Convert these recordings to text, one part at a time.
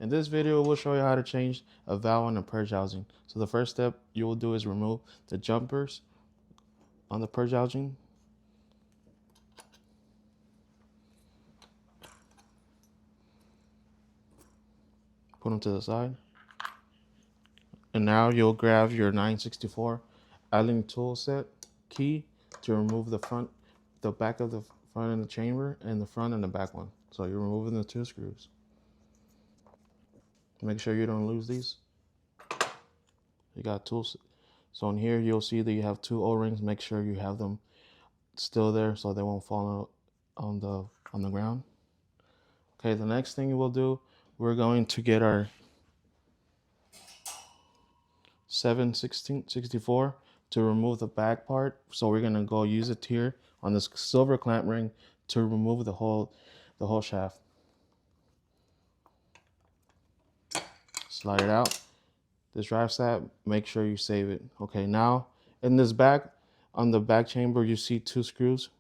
In this video, we'll show you how to change a valve on the purge housing. So the first step you will do is remove the jumpers on the purge housing. Put them to the side. And now you'll grab your 964 Allen tool set key to remove the back of the front of the chamber and the front and the back one. So you're removing the 2 screws. Make sure you don't lose these. You got tools. So in here you'll see that you have 2 O-rings. Make sure you have them still there so they won't fall on the ground. Okay, the next thing we'll do, we're going to get our 7/16/64 to remove the back part. So we're gonna go use it here on this silver clamp ring to remove the whole shaft. Slide it out. This drive stat, make sure you save it. Okay, now in this back, on the back chamber, you see 2 screws.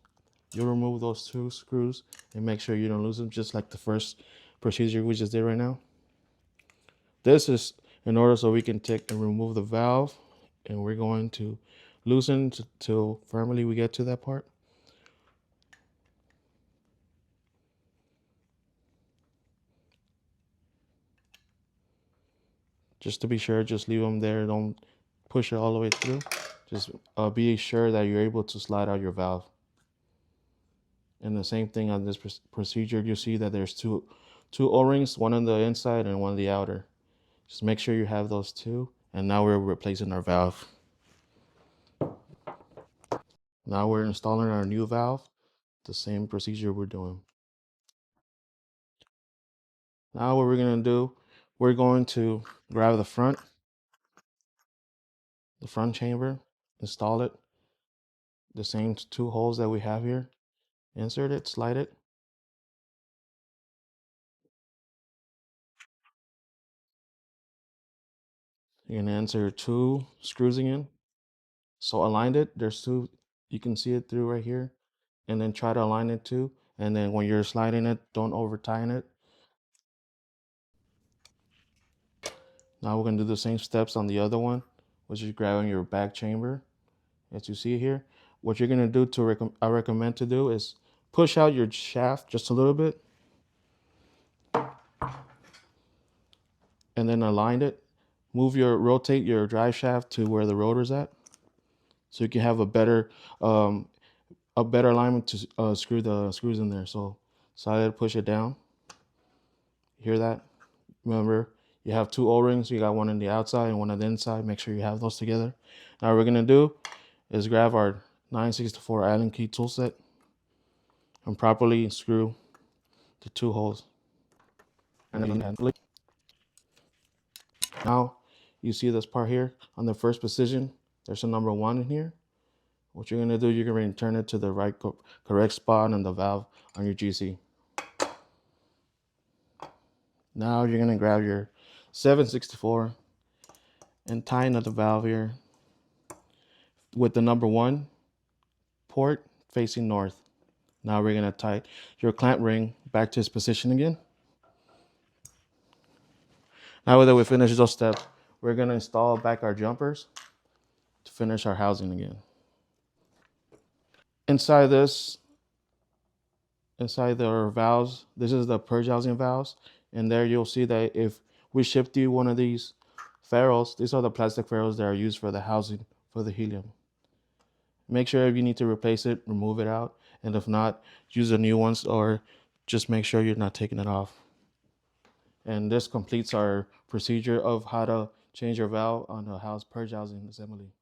You'll remove those 2 screws and make sure you don't lose them, just like the first procedure we just did right now. This is in order so we can take and remove the valve, and we're going to loosen till firmly we get to that part. Just to be sure, just leave them there. Don't push it all the way through. Just be sure that you're able to slide out your valve. And the same thing on this procedure, you see that there's two O-rings, one on the inside and one on the outer. Just make sure you have those 2. And now we're replacing our valve. Now we're installing our new valve. The same procedure we're doing. Now what we're gonna do, we're going to grab the front chamber, install it. The same 2 holes that we have here. Insert it, slide it. You're gonna insert 2 screws in. So aligned it, there's 2, you can see it through right here. And then try to align it too. And then when you're sliding it, don't over tighten it. Now we're gonna do the same steps on the other one, which is grabbing your back chamber. As you see here, what you're gonna do I recommend to do is push out your shaft just a little bit. And then align it. Rotate your drive shaft to where the rotor's at. So you can have a better alignment to screw the screws in there. So slide it, push it down. Hear that? Remember, you have 2 O-rings. You got one on the outside and one on the inside. Make sure you have those together. Now what we're gonna do is grab our 964 Allen key tool set and properly screw the 2 holes. Now you see this part here on the first position. There's a number 1 in here. What you're gonna do, you're gonna turn it to the right correct spot on the valve on your GC. Now you're gonna grab your 7/64 and tighten up the valve here with the number 1 port facing north. Now we're gonna tighten your clamp ring back to its position again. Now that we finished those steps, we're gonna install back our jumpers to finish our housing again. Inside the valves, this is the purge housing valves. And there you'll see that if we shipped you one of these ferrules, these are the plastic ferrules that are used for the housing for the helium. Make sure if you need to replace it, remove it out. And if not, use the new ones, or just make sure you're not taking it off. And this completes our procedure of how to change your valve on the purge housing assembly.